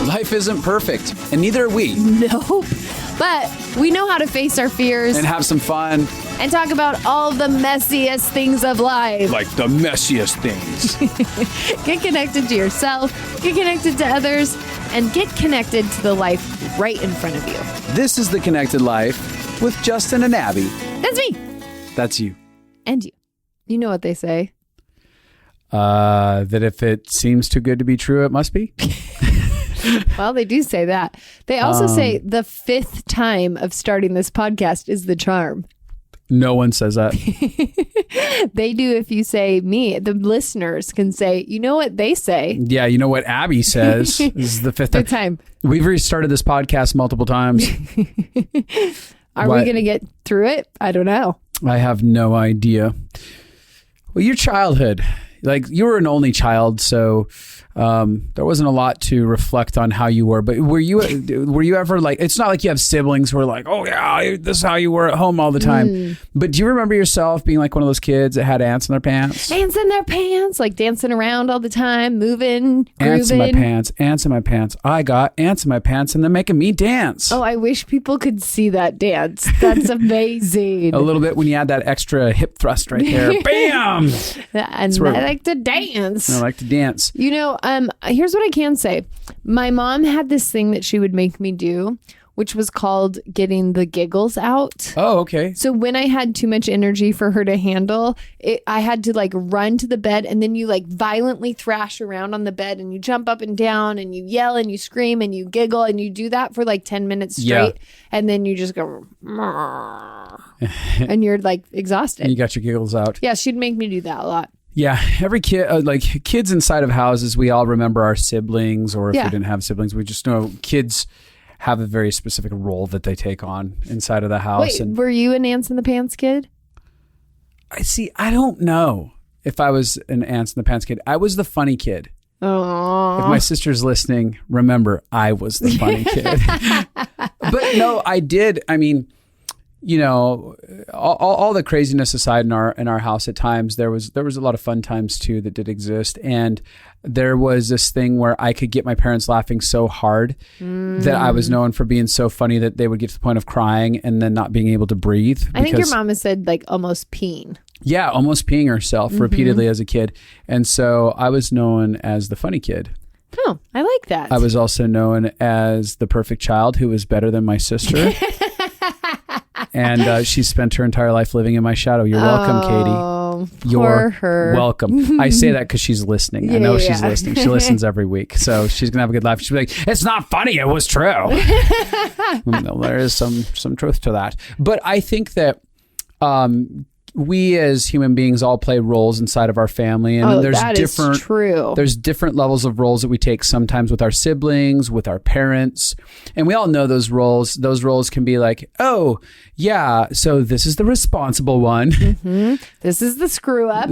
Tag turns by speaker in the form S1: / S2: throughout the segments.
S1: Life isn't perfect, and neither are we.
S2: Nope. But we know how to face our fears
S1: And have some fun.
S2: and talk about all the messiest things of life.
S1: Like the messiest things.
S2: Get connected to yourself, get connected to others, and get connected to the life right in front of you.
S1: This is The Connected Life with Justin and Abby.
S2: That's me.
S1: That's you.
S2: And you. You know what they say.
S1: That if it seems too good to be true, it must be.
S2: Well, they do say that. They also say the fifth time of starting this podcast is the charm.
S1: No one says that.
S2: They do if you say me. The listeners can say, you know what they say?
S1: Yeah, you know what Abby says. This is the fifth
S2: time.
S1: We've restarted this podcast multiple times.
S2: Are we going to get through it? I don't know.
S1: I have no idea. Well, your childhood, like you were an only child, so there wasn't a lot to reflect on how you were. But were you ever like? It's not like you have siblings who are like, oh yeah, this is how you were at home all the time. But do you remember yourself being like one of those kids that had ants in their pants?
S2: Ants in their pants, like dancing around all the time, moving,
S1: Ants in my
S2: grooving.
S1: pants, ants in my pants. I got ants in my pants, and they're making me dance.
S2: Oh, I wish people could see that dance. That's amazing.
S1: A little bit when you add that extra hip thrust right there. Bam!
S2: And I like to dance.
S1: I like to dance.
S2: You know, here's what I can say. My mom had this thing that she would make me do, which was called getting the giggles out.
S1: Oh, okay.
S2: So when I had too much energy for her to handle, I had to like run to the bed, and then you like violently thrash around on the bed, and you jump up and down, and you yell and you scream and you giggle, and you do that for like 10 minutes straight.
S1: Yeah.
S2: And then you just go, and you're like exhausted.
S1: And you got your giggles out.
S2: Yeah, she'd make me do that a lot.
S1: Yeah, every kid, like kids inside of houses, we all remember our siblings, or if we didn't have siblings, we just know kids have a very specific role that they take on inside of the house.
S2: Wait, were you an ants in the pants kid?
S1: I don't know if I was an ants in the pants kid. I was the funny kid.
S2: Oh.
S1: If my sister's listening, remember, I was the funny kid. But no, I did. I mean, you know, all the craziness aside in our house at times, there was a lot of fun times too that did exist. And there was this thing where I could get my parents laughing so hard that I was known for being so funny that they would get to the point of crying and then not being able to breathe.
S2: I think your mom has said like almost peeing.
S1: Yeah, almost peeing herself repeatedly as a kid. And so I was known as the funny kid.
S2: Oh, I like that.
S1: I was also known as the perfect child who was better than my sister. And she spent her entire life living in my shadow. You're welcome, Katie. You're welcome. I say that because she's listening. I know she's listening. She listens every week. So she's going to have a good laugh. She'll be like, it's not funny. It was true. No, there is some truth to that. But I think that we as human beings all play roles inside of our family, and there's different levels of roles that we take sometimes with our siblings, with our parents, and we all know those roles. Those roles can be like, oh yeah, so this is the responsible one.
S2: This is the screw up.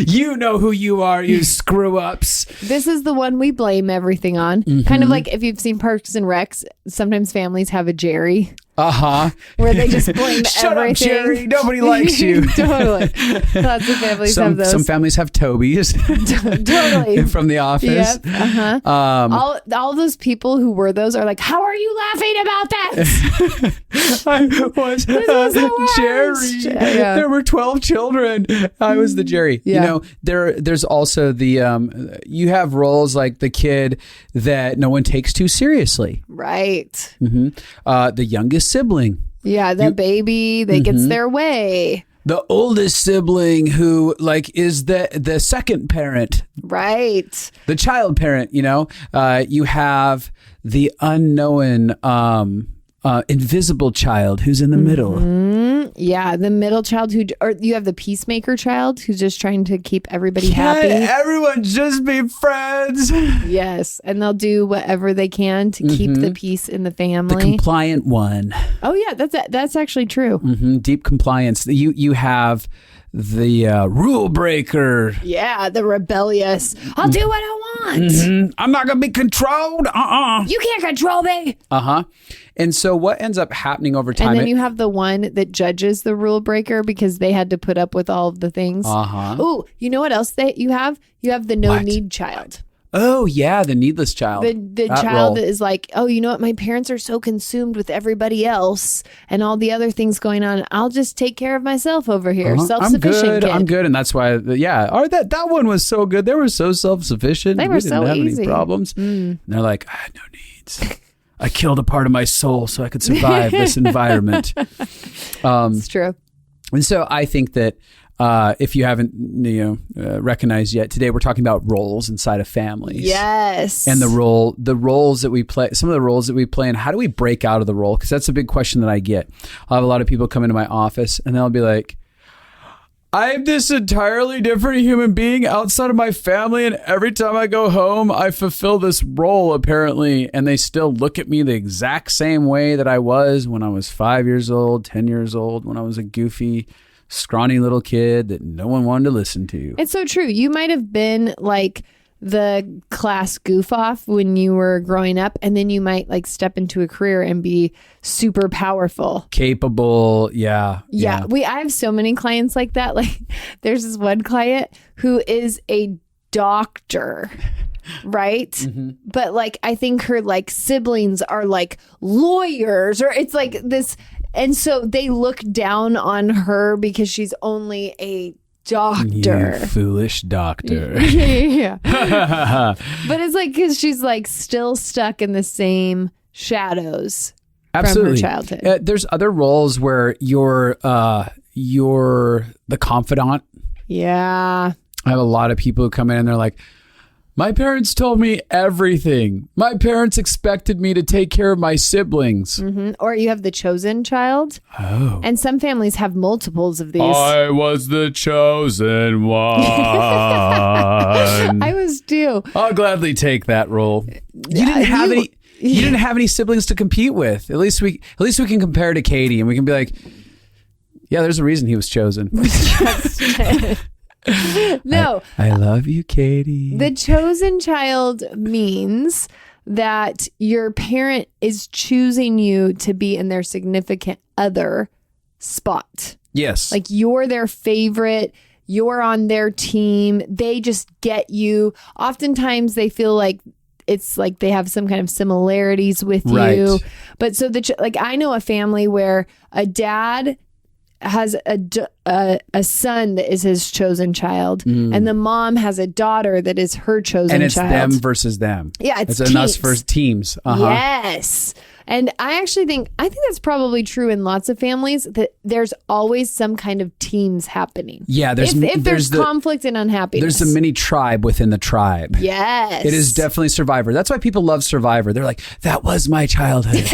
S1: You know who you are, you screw ups.
S2: This is the one we blame everything on. Kind of like if you've seen Parks and Recs, sometimes families have a Jerry. Where they just blame
S1: Shut
S2: everything.
S1: Up, Jerry. Nobody likes you.
S2: Totally. Lots of families have those.
S1: Some families have Tobys.
S2: Totally.
S1: From The Office.
S2: Yep. All those people who were those are like, how are you laughing about that?
S1: I was
S2: the
S1: Jerry.
S2: Yeah.
S1: There were 12 children. I was the Jerry.
S2: Yeah.
S1: You know, there's also the you have roles like the kid that no one takes too seriously.
S2: Right.
S1: The youngest sibling.
S2: Yeah, the baby that gets their way.
S1: The oldest sibling who like is the second parent.
S2: Right.
S1: The child parent, you know. You have the unknown invisible child who's in the middle.
S2: Yeah, the middle child or you have the peacemaker child who's just trying to keep everybody happy.
S1: Everyone just be friends.
S2: Yes, and they'll do whatever they can to keep the peace in the family.
S1: The compliant one.
S2: Oh yeah, that's actually true.
S1: Deep compliance. You have the rule breaker.
S2: Yeah, the rebellious. I'll do what I want.
S1: I'm not gonna be controlled.
S2: You can't control me.
S1: And so what ends up happening over time?
S2: And then you have the one that judges the rule breaker because they had to put up with all of the things. Ooh, you know what else you have? You have the no need child.
S1: Oh yeah, the needless child.
S2: The child that is like, oh, you know what? My parents are so consumed with everybody else and all the other things going on. I'll just take care of myself over here. Self-sufficient kid.
S1: I'm good. And that's why, that one was so good. They were so self-sufficient.
S2: They were so
S1: didn't have
S2: easy.
S1: any problems. And they're like, I had no needs. I killed a part of my soul so I could survive this environment.
S2: It's true.
S1: And so I think that if you haven't recognized yet, today we're talking about roles inside of families.
S2: Yes.
S1: And the roles that we play, some of the roles that we play, and how do we break out of the role? Because that's a big question that I get. I have a lot of people come into my office and they'll be like, I'm this entirely different human being outside of my family, and every time I go home, I fulfill this role apparently, and they still look at me the exact same way that I was when I was 5 years old, 10 years old, when I was a goofy, scrawny little kid that no one wanted to listen to.
S2: It's so true. You might have been like the class goof off when you were growing up, and then you might like step into a career and be super powerful,
S1: capable. I have so many clients like that. Like there's this one client who is a doctor, right? Mm-hmm. But like I think her like siblings are like lawyers, or it's like this. And so they look down on her because she's only a doctor. You foolish doctor.
S2: Yeah. But it's like because she's like still stuck in the same shadows.
S1: Absolutely.
S2: From her childhood.
S1: There's other roles where you're the confidant.
S2: Yeah.
S1: I have a lot of people who come in and they're like, my parents told me everything. My parents expected me to take care of my siblings.
S2: Mm-hmm. Or you have the chosen child.
S1: Oh.
S2: And some families have multiples of these.
S1: I was the chosen one.
S2: I was too.
S1: I'll gladly take that role. You didn't have any siblings to compete with. At least we can compare to Katie, and we can be like, yeah, there's a reason he was chosen.
S2: No.
S1: I love you, Katie.
S2: The chosen child means that your parent is choosing you to be in their significant other spot.
S1: Yes.
S2: Like you're their favorite. You're on their team. They just get you. Oftentimes they feel like it's like they have some kind of similarities with you. But so like I know a family where a dad has a son that is his chosen child, and the mom has a daughter that is her chosen child.
S1: And it's them versus them.
S2: Yeah, it's
S1: us versus teams. Uh-huh.
S2: Yes. And I think that's probably true in lots of families, that there's always some kind of teams happening.
S1: Yeah,
S2: if there's conflict and unhappiness.
S1: There's a mini tribe within the tribe.
S2: Yes.
S1: It is definitely Survivor. That's why people love Survivor. They're like, that was my childhood.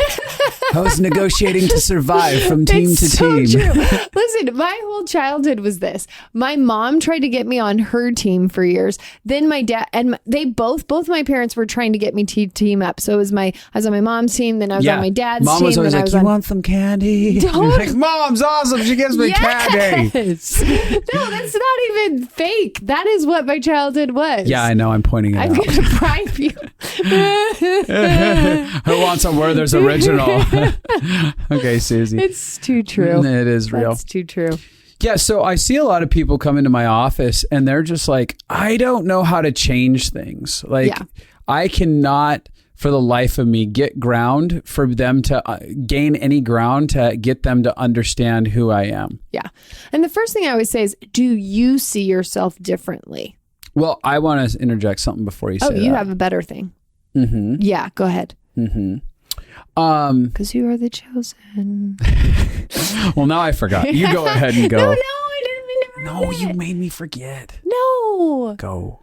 S1: I was negotiating to survive from team to team.
S2: True. Listen, my whole childhood was this. My mom tried to get me on her team for years. Then my dad and they both my parents were trying to get me to team up. So I was on my mom's team, then I was on my dad's
S1: Mom
S2: team.
S1: Mom was always like, you want some candy? Like, Mom's awesome. She gives me candy.
S2: No, that's not even fake. That is what my childhood was.
S1: Yeah, I know. I'm pointing it out.
S2: I'm going to bribe you.
S1: Who wants a Werther's original? Okay, Susie.
S2: It's too true.
S1: It is real.
S2: It's too true.
S1: Yeah, so I see a lot of people come into my office and they're just like, I don't know how to change things. Like, I cannot, for the life of me, get ground for them to gain any ground to get them to understand who I am. Yeah.
S2: And the first thing I always say is, do you see yourself differently?
S1: Well, I want to interject something before you say that.
S2: Oh, you have a better thing.
S1: Mm-hmm.
S2: Yeah, go ahead.
S1: Mm-hmm.
S2: Because you are the chosen.
S1: Well, now I forgot. You go ahead and go.
S2: No, I didn't mean to.
S1: No, you made me forget.
S2: No.
S1: Go.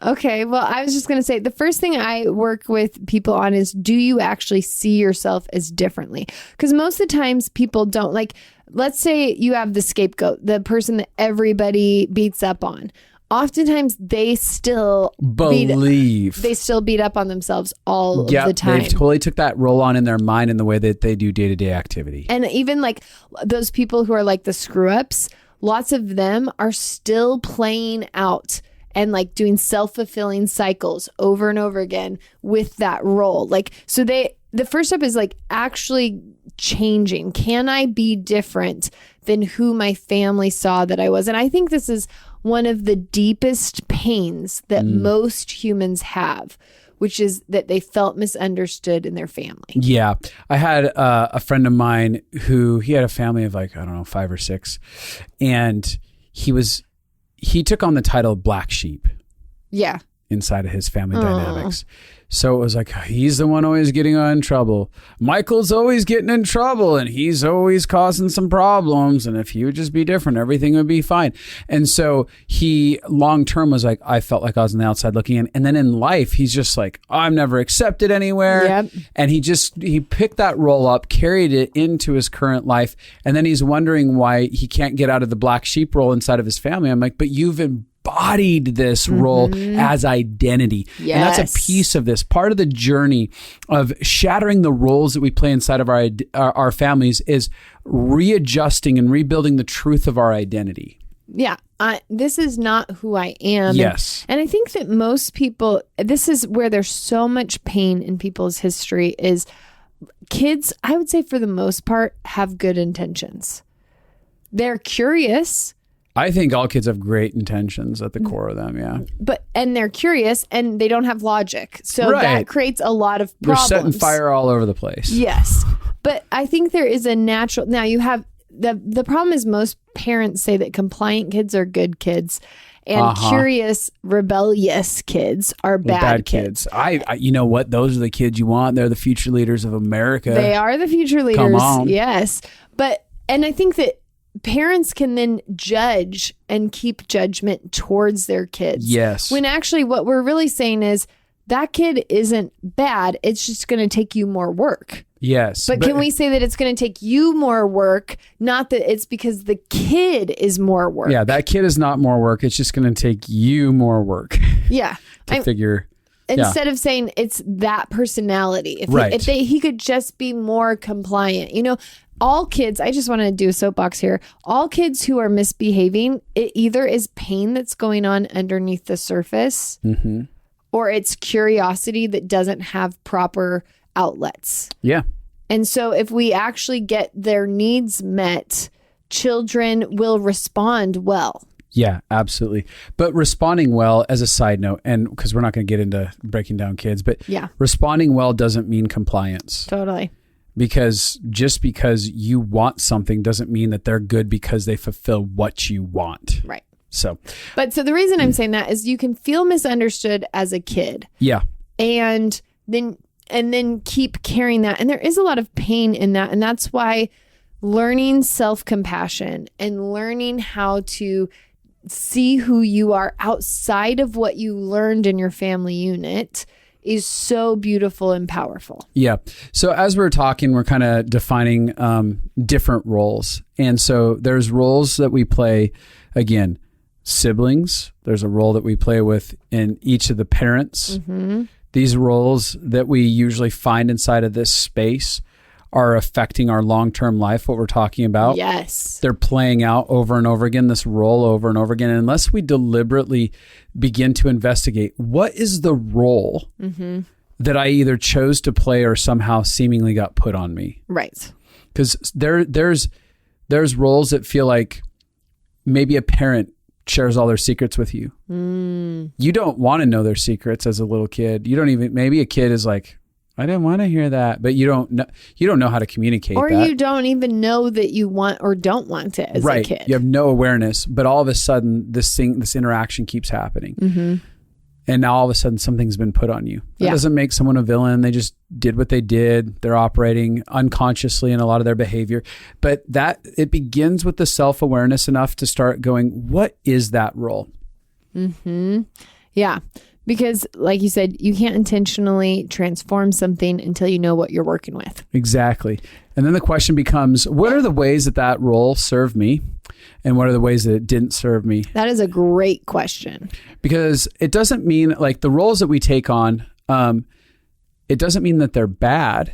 S2: Okay, well, I was just going to say, the first thing I work with people on is, do you actually see yourself as differently? Because most of the times people don't. Like, let's say you have the scapegoat, the person that everybody beats up on. Oftentimes they still beat up on themselves all the time.
S1: They totally took that role on in their mind in the way that they do day-to-day activity.
S2: And even like those people who are like the screw-ups, lots of them are still playing out and like doing self-fulfilling cycles over and over again with that role. Like, so the first step is like actually changing. Can I be different than who my family saw that I was? And I think this is one of the deepest pains that most humans have, which is that they felt misunderstood in their family.
S1: Yeah. I had a friend of mine who, he had a family of like, I don't know, 5 or 6. And he took on the title of black sheep.
S2: Yeah.
S1: Inside of his family dynamics. So it was like, he's the one always getting in trouble. Michael's always getting in trouble and he's always causing some problems. And if he would just be different, everything would be fine. And so he long term was like, I felt like I was on the outside looking in. And then in life, he's just like, I'm never accepted anywhere.
S2: Yep.
S1: And he picked that role up, carried it into his current life. And then he's wondering why he can't get out of the black sheep role inside of his family. I'm like, but you've embodied this role as identity.
S2: Yes.
S1: And that's a piece of this. Part of the journey of shattering the roles that we play inside of our families is readjusting and rebuilding the truth of our identity.
S2: Yeah. This is not who I am.
S1: Yes.
S2: And I think that most people, this is where there's so much pain in people's history, is kids, I would say for the most part, have good intentions. They're curious.
S1: I think all kids have great intentions at the core of them, yeah.
S2: And they're curious and they don't have logic. So that creates a lot of problems.
S1: They're setting fire all over the place.
S2: Yes. But I think there is a natural, now you have, the problem is most parents say that compliant kids are good kids and curious, rebellious kids are bad kids.
S1: I you know what? Those are the kids you want. They're the future leaders of America.
S2: They are the future leaders.
S1: Come on.
S2: Yes. And I think that parents can then judge and keep judgment towards their kids.
S1: Yes.
S2: When actually what we're really saying is that kid isn't bad. It's just going to take you more work.
S1: Yes.
S2: But can we say that it's going to take you more work, not that it's because the kid is more work?
S1: Yeah, that kid is not more work. It's just going to take you more work.
S2: Yeah.
S1: Figure.
S2: Instead of saying it's that personality. If he could just be more compliant. You know, all kids, I just want to do a soapbox here. All kids who are misbehaving, it either is pain that's going on underneath the surface or it's curiosity that doesn't have proper outlets.
S1: Yeah.
S2: And so if we actually get their needs met, children will respond well.
S1: Yeah, absolutely. But responding well, as a side note, and because we're not going to get into breaking down kids, but responding well doesn't mean compliance.
S2: Totally.
S1: Because just because you want something doesn't mean that they're good because they fulfill what you want.
S2: Right.
S1: So
S2: the reason I'm saying that is you can feel misunderstood as a kid.
S1: Yeah.
S2: And then keep carrying that. And there is a lot of pain in that. And that's why learning self-compassion and learning how to see who you are outside of what you learned in your family unit is so beautiful and powerful.
S1: Yeah. So as we're talking, we're kind of defining different roles. And so there's roles that we play, again, siblings. There's a role that we play with in each of the parents. These roles that we usually find inside of this space are affecting our long-term life, what we're talking about.
S2: Yes.
S1: They're playing out over and over again, this role over and over again. And unless we deliberately begin to investigate, what is the role that I either chose to play or somehow seemingly got put on me?
S2: Right.
S1: Because there's roles that feel like maybe a parent shares all their secrets with you. You don't want to know their secrets as a little kid. You don't even, maybe a kid is like, I didn't want to hear that, but you don't know how to communicate
S2: or
S1: that.
S2: You don't even know that you want or don't want it as a kid.
S1: You have no awareness, but all of a sudden this interaction keeps happening. And now all of a sudden something's been put on you. That doesn't make someone a villain. They just did what they did. They're operating unconsciously in a lot of their behavior. But it begins with the self-awareness enough to start going, what is that role?
S2: Yeah. Because like you said, you can't intentionally transform something until you know what you're working with.
S1: Exactly. And then the question becomes, what are the ways that role served me? And what are the ways that it didn't serve me?
S2: That is a great question.
S1: Because it doesn't mean, like, the roles that we take on, it doesn't mean that they're bad.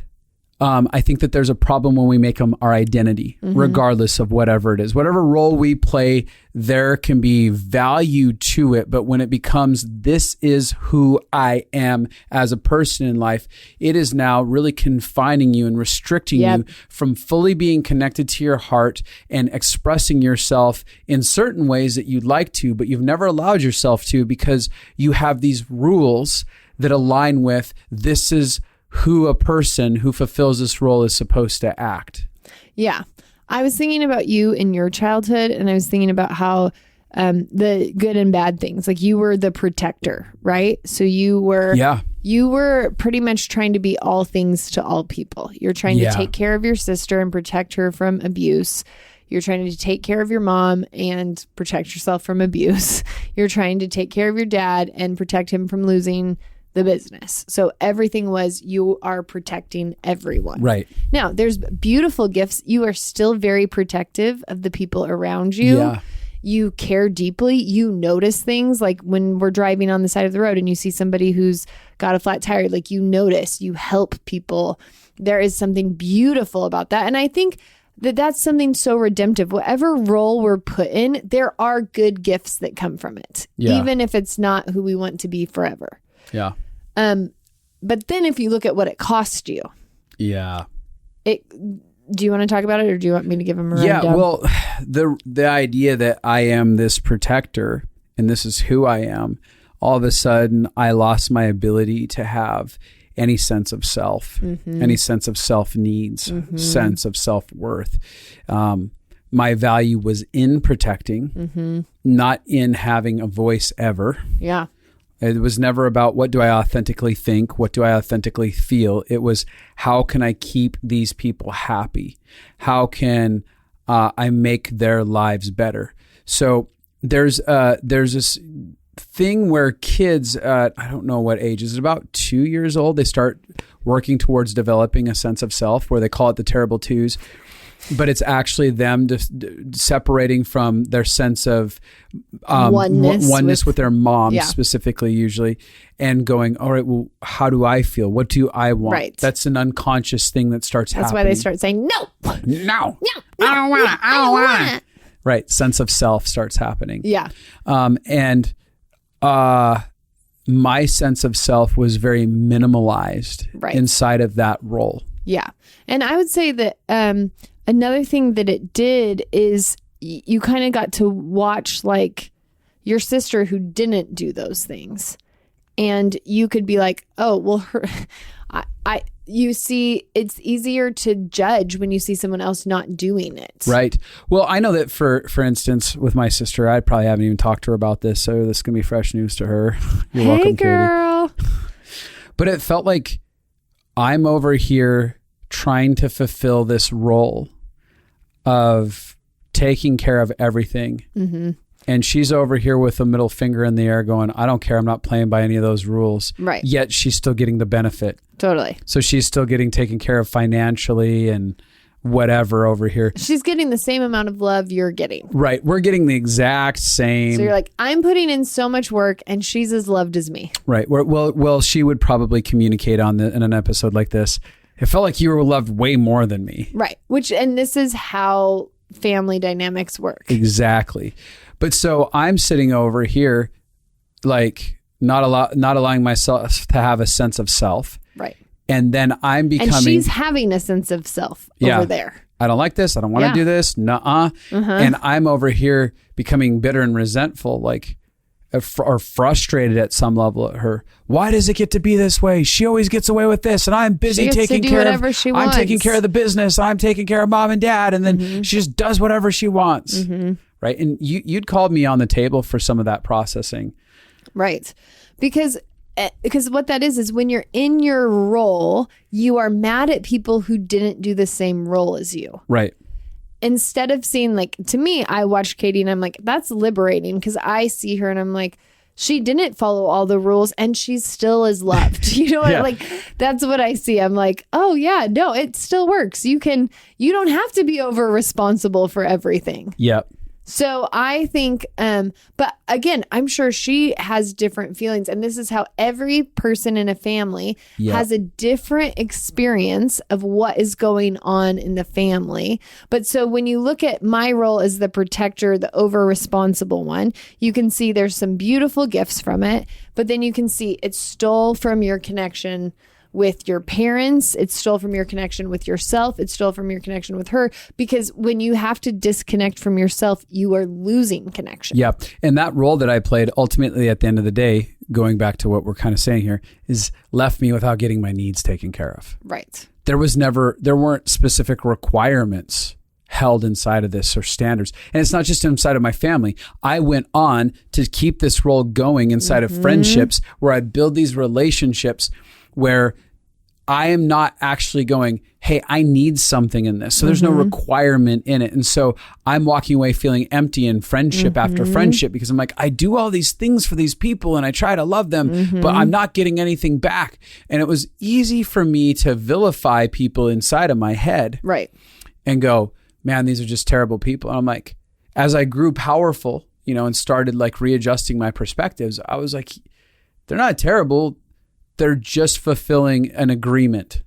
S1: I think that there's a problem when we make them our identity, regardless of whatever it is. Whatever role we play, there can be value to it. But when it becomes, this is who I am as a person in life, it is now really confining you and restricting you from fully being connected to your heart and expressing yourself in certain ways that you'd like to, but you've never allowed yourself to because you have these rules that align with, this is who a person who fulfills this role is supposed to act.
S2: Yeah. I was thinking about you in your childhood, and I was thinking about how the good and bad things, like you were the protector, right? So you were pretty much trying to be all things to all people. You're trying to take care of your sister and protect her from abuse. You're trying to take care of your mom and protect yourself from abuse. You're trying to take care of your dad and protect him from losing the business. So everything was, you are protecting everyone.
S1: Right.
S2: Now, there's beautiful gifts. You are still very protective of the people around you.
S1: Yeah.
S2: You care deeply. You notice things like when we're driving on the side of the road and you see somebody who's got a flat tire, like you notice, you help people. There is something beautiful about that. And I think that that's something so redemptive. Whatever role we're put in, there are good gifts that come from it, even if it's not who we want to be forever.
S1: Yeah.
S2: But then if you look at what it cost you.
S1: Yeah.
S2: Do you want to talk about it, or do you want me to give him a rundown?
S1: Yeah, well, the idea that I am this protector and this is who I am, all of a sudden I lost my ability to have any sense of self, any sense of self-needs, sense of self-worth. My value was in protecting, not in having a voice ever.
S2: Yeah.
S1: It was never about what do I authentically think, what do I authentically feel. It was, how can I keep these people happy? How can I make their lives better? So there's this thing where kids, I don't know what age, is it about 2 years old? They start working towards developing a sense of self, where they call it the terrible twos. But it's actually them separating from their sense of oneness with their mom, specifically, usually, and going, all right, well, how do I feel? What do I want? Right. That's an unconscious thing that starts happening.
S2: That's why they start saying, no,
S1: I don't want it. Right. Sense of self starts happening.
S2: Yeah.
S1: And my sense of self was very minimalized inside of that role.
S2: Yeah. And I would say that another thing that it did is you kind of got to watch like your sister who didn't do those things. And you could be like, oh, well, you see, it's easier to judge when you see someone else not doing it.
S1: Right. Well, I know that for instance, with my sister, I probably haven't even talked to her about this. So this is going to be fresh news to her. You're welcome,
S2: girl.
S1: Katie. But it felt like I'm over here trying to fulfill this role of taking care of everything. And she's over here with a middle finger in the air going, I don't care. I'm not playing by any of those rules.
S2: Right.
S1: Yet she's still getting the benefit.
S2: Totally.
S1: So she's still getting taken care of financially and whatever over here.
S2: She's getting the same amount of love you're getting.
S1: Right. We're getting the exact same.
S2: So you're like, I'm putting in so much work and she's as loved as me.
S1: Right. Well, she would probably communicate in an episode like this. It felt like you were loved way more than me.
S2: Right. And this is how family dynamics work.
S1: Exactly. But so I'm sitting over here, like not allowing myself to have a sense of self.
S2: Right.
S1: And then I'm becoming...
S2: And she's having a sense of self over there.
S1: I don't like this. I don't want to do this. Nuh-uh. And I'm over here becoming bitter and resentful, like, or frustrated at some level at her. Why does it get to be this way? She always gets away with this, and I'm busy taking care of
S2: she wants.
S1: I'm taking care of the business. I'm taking care of mom and dad, and then she just does whatever she wants. Right? And you'd called me on the table for some of that processing.
S2: Right. Because what that is when you're in your role, you are mad at people who didn't do the same role as you.
S1: Right.
S2: Instead of seeing, like, to me, I watch Katie and I'm like, that's liberating, because I see her and I'm like, she didn't follow all the rules and she still is loved. You know what? Like, that's what I see. I'm like, oh yeah, no, it still works. You don't have to be over responsible for everything.
S1: Yep.
S2: So I think, but again, I'm sure she has different feelings. And this is how every person in a family has a different experience of what is going on in the family. But so when you look at my role as the protector, the over responsible one, you can see there's some beautiful gifts from it. But then you can see it stole from your connection with your parents. It stole from your connection with yourself. It stole from your connection with her, because when you have to disconnect from yourself, you are losing connection.
S1: Yeah. And that role that I played, ultimately at the end of the day, going back to what we're kind of saying here, is left me without getting my needs taken care of.
S2: Right.
S1: There weren't specific requirements held inside of this or standards. And it's not just inside of my family. I went on to keep this role going inside of friendships, where I build these relationships where I am not actually going, hey, I need something in this. So there's no requirement in it. And so I'm walking away feeling empty in friendship after friendship, because I'm like, I do all these things for these people and I try to love them, but I'm not getting anything back. And it was easy for me to vilify people inside of my head.
S2: Right.
S1: And go, man, these are just terrible people. And I'm like, as I grew powerful, and started like readjusting my perspectives, I was like, they're not terrible. They're just fulfilling an agreement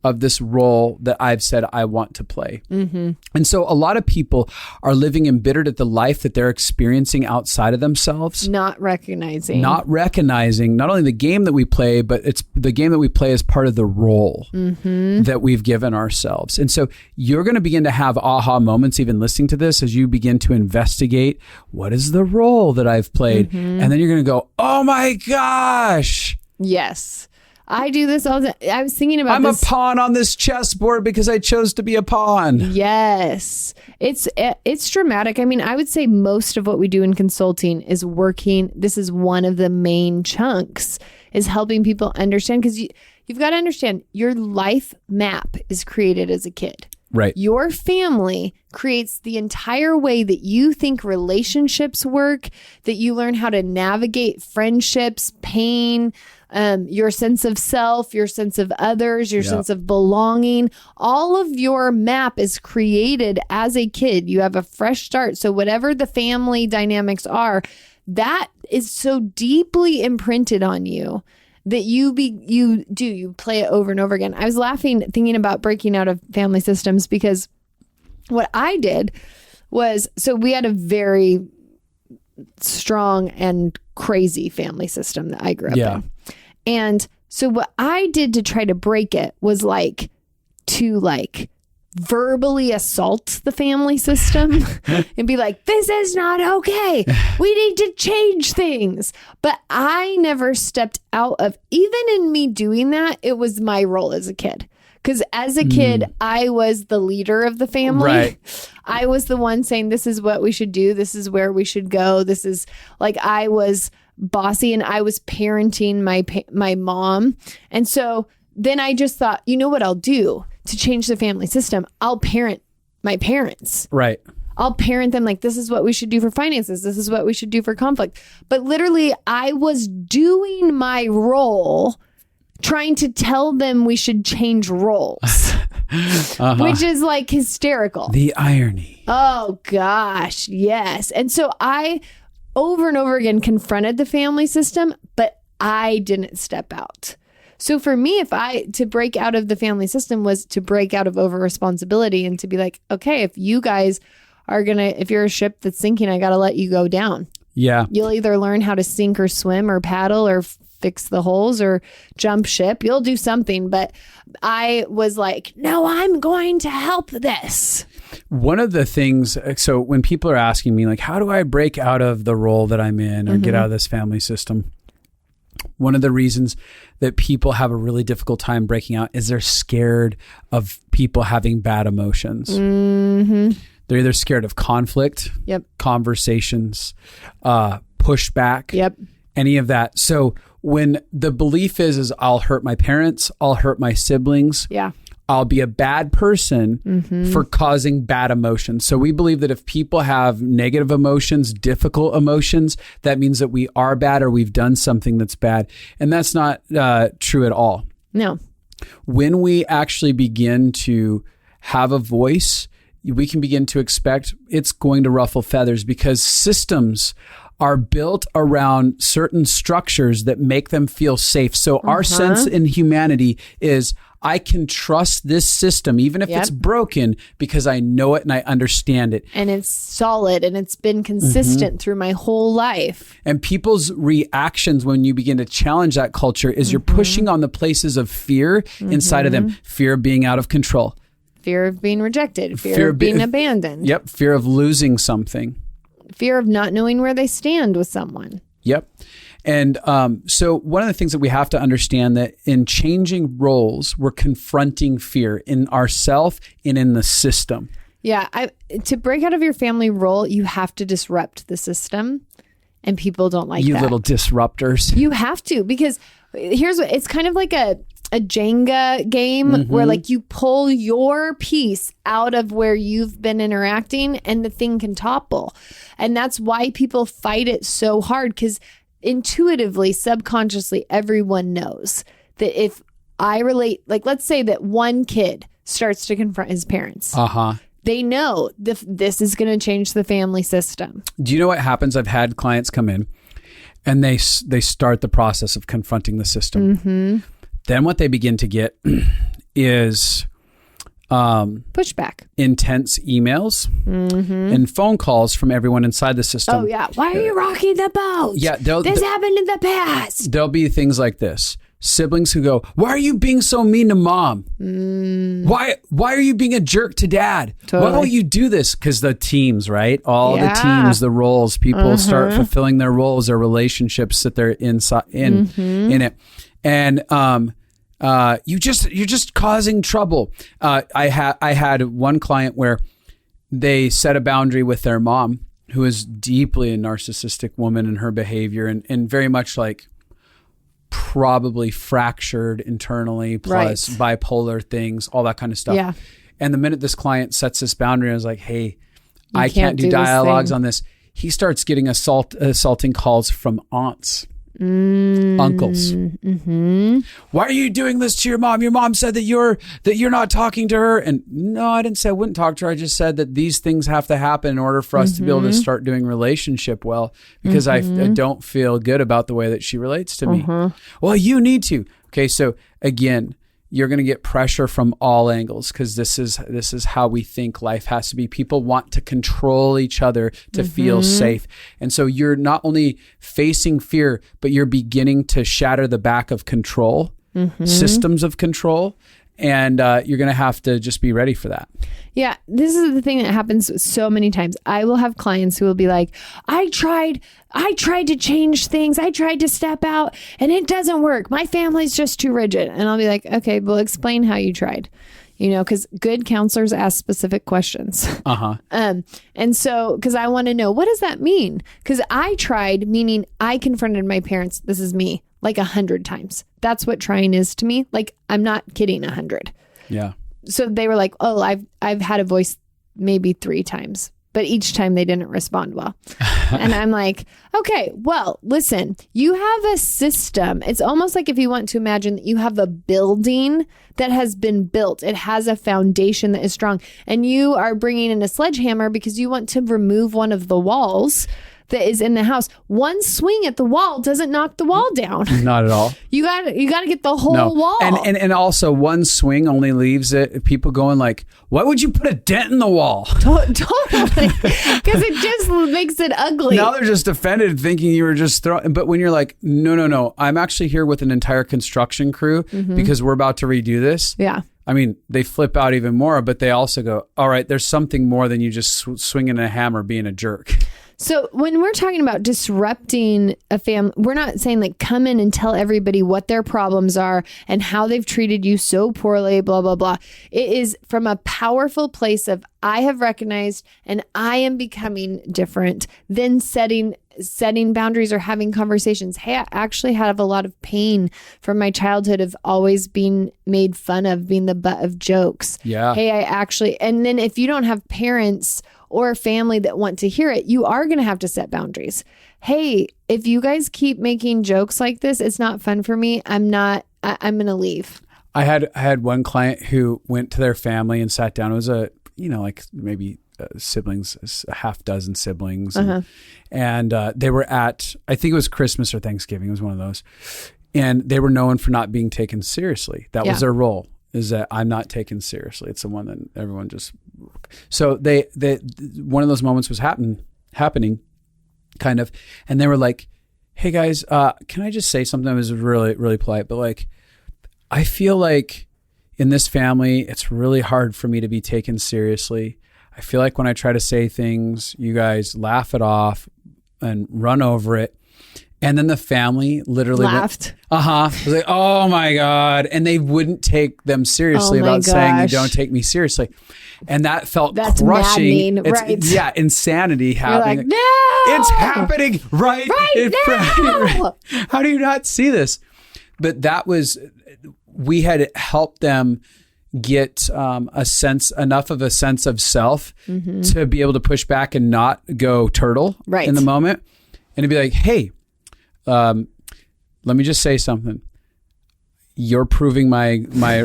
S1: of this role that I've said I want to play. And so a lot of people are living embittered at the life that they're experiencing outside of themselves. Not recognizing not only the game that we play, but it's the game that we play as part of the role that we've given ourselves. And so you're going to begin to have aha moments even listening to this, as you begin to investigate, what is the role that I've played? And then you're going to go, oh my gosh.
S2: Yes. I do this all the time. I was thinking about
S1: this. I'm a pawn on this chessboard because I chose to be a pawn.
S2: Yes. It's dramatic. I mean, I would say most of what we do in consulting is working. This is one of the main chunks, is helping people understand, because you've got to understand, your life map is created as a kid.
S1: Right.
S2: Your family creates the entire way that you think relationships work, that you learn how to navigate friendships, pain, your sense of self, your sense of others, your sense of belonging. All of your map is created as a kid. You have a fresh start. So whatever the family dynamics are, that is so deeply imprinted on you that you play it over and over again. I was laughing thinking about breaking out of family systems, because what I did was, so we had a very strong and crazy family system that I grew up in. And so what I did to try to break it was to verbally assault the family system and be like, this is not okay. We need to change things. But I never stepped out of, even in me doing that, it was my role as a kid. Because as a kid, I was the leader of the family.
S1: Right.
S2: I was the one saying, this is what we should do. This is where we should go. This is I was bossy, and I was parenting my mom. And so then I just thought, you know what I'll do to change the family system? I'll parent my parents.
S1: Right.
S2: I'll parent them this is what we should do for finances. This is what we should do for conflict. But literally, I was doing my role, trying to tell them we should change roles, which is hysterical.
S1: The irony.
S2: Oh gosh. Yes. And so I over and over again confronted the family system, but I didn't step out. So for me, to break out of the family system was to break out of over responsibility and to be like, okay, if you guys are if you're a ship that's sinking, I got to let you go down.
S1: Yeah.
S2: You'll either learn how to sink or swim or paddle or fix the holes or jump ship. You'll do something. But I was like, no, I'm going to help this.
S1: One of the things, so when people are asking me how do I break out of the role that I'm in or get out of this family system? One of the reasons that people have a really difficult time breaking out is they're scared of people having bad emotions. They're either scared of conflict, conversations, pushback, any of that. So when the belief is I'll hurt my parents, I'll hurt my siblings. I'll be a bad person for causing bad emotions. So we believe that if people have negative emotions, difficult emotions, that means that we are bad or we've done something that's bad. And that's not true at all.
S2: No.
S1: When we actually begin to have a voice we can begin to expect it's going to ruffle feathers, because systems are built around certain structures that make them feel safe. So our sense in humanity is, I can trust this system, even if it's broken, because I know it and I understand it.
S2: And it's solid and it's been consistent through my whole life.
S1: And people's reactions when you begin to challenge that culture is you're pushing on the places of fear inside of them. Fear of being out of control.
S2: Fear of being rejected. Fear of being abandoned.
S1: Yep. Fear of losing something.
S2: Fear of not knowing where they stand with someone.
S1: Yep. And so one of the things that we have to understand, that in changing roles, we're confronting fear in ourself and in the system.
S2: Yeah. To break out of your family role, you have to disrupt the system, and people don't like that.
S1: You little disruptors.
S2: You have to, because here's what, it's kind of like a Jenga game where like you pull your piece out of where you've been interacting and the thing can topple. And that's why people fight it so hard, because intuitively, subconsciously, everyone knows that if I relate, like let's say that one kid starts to confront his parents. They know this is going to change the family system.
S1: Do you know what happens? I've had clients come in and they start the process of confronting the system. Then what they begin to get is
S2: pushback,
S1: intense emails and phone calls from everyone inside the system.
S2: Oh yeah, why are you rocking the boat?
S1: Yeah,
S2: this happened in the past.
S1: There'll be things like this. Siblings who go, "Why are you being so mean to mom? Why are you being a jerk to dad? Why don't you do this?" Because the teams, right? All the teams, the roles, people start fulfilling their roles, their relationships that they're inside in it, and you're just causing trouble. I had one client where they set a boundary with their mom, who is deeply a narcissistic woman in her behavior, and very much like probably fractured internally, plus bipolar things, all that kind of stuff.
S2: Yeah.
S1: And the minute this client sets this boundary, I was like, hey, I can't do dialogues on this. He starts getting assaulting calls from aunts. Uncles. Why are you doing this to your mom? Your mom said that you're not talking to her. And no, I didn't say I wouldn't talk to her. I just said that these things have to happen in order for us to be able to start doing relationship well, because I don't feel good about the way that she relates to me. Well, you need to. Okay, so again, you're going to get pressure from all angles, because this is how we think life has to be. People want to control each other to feel safe. And so you're not only facing fear, but you're beginning to shatter the back of control, systems of control. And you're going to have to just be ready for that.
S2: Yeah, this is the thing that happens so many times. I will have clients who will be like, I tried to change things. I tried to step out and it doesn't work. My family's just too rigid. And I'll be like, okay, well, explain how you tried. You know, because good counselors ask specific questions. And so, because I want to know, what does that mean? Because I tried, meaning I confronted my parents. This is me, like 100 times. That's what trying is to me. Like, I'm not kidding, 100.
S1: Yeah.
S2: So they were like, oh, I've had a voice maybe 3 times, but each time they didn't respond well. And I'm like, okay, well, listen, you have a system. It's almost like if you want to imagine that you have a building that has been built. It has a foundation that is strong, and you are bringing in a sledgehammer because you want to remove one of the walls that is in the house. One swing at the wall doesn't knock the wall down. Not
S1: at all.
S2: You got to get the whole wall.
S1: And also one swing only leaves it people going like, why would you put a dent in the wall?
S2: Totally. Because it just makes it ugly.
S1: Now they're just offended thinking you were just throwing. But when you're like, no, I'm actually here with an entire construction crew because we're about to redo this.
S2: Yeah.
S1: I mean, they flip out even more, but they also go, all right, there's something more than you just swinging a hammer being a jerk.
S2: So when we're talking about disrupting a family, we're not saying like come in and tell everybody what their problems are and how they've treated you so poorly, blah, blah, blah. It is from a powerful place of I have recognized and I am becoming different, then setting boundaries or having conversations. Hey, I actually have a lot of pain from my childhood of always being made fun of, being the butt of jokes.
S1: Yeah.
S2: Hey, and then if you don't have parents or family that want to hear it, you are going to have to set boundaries. Hey, if you guys keep making jokes like this, it's not fun for me. I'm going to leave.
S1: I had one client who went to their family and sat down. It was a like maybe siblings, a half dozen siblings. And they were at, I think it was Christmas or Thanksgiving. It was one of those. And they were known for not being taken seriously. That was their role, is that I'm not taken seriously. It's the one that everyone just, so they one of those moments was happening kind of. And they were like, hey guys, can I just say something that was really, really polite, but like, I feel like in this family, it's really hard for me to be taken seriously. I feel like when I try to say things, you guys laugh it off and run over it. And then the family literally
S2: laughed.
S1: Was like, oh my God. And they wouldn't take them seriously about saying, you don't take me seriously. And that felt crushing.
S2: Maddening, right?
S1: Yeah, insanity happening.
S2: Like, no!
S1: It's happening right
S2: now!
S1: Right. How do you not see this? But that was, we had helped them get enough of a sense of self to be able to push back and not go turtle in the moment. And to be like, hey, let me just say something. You're proving my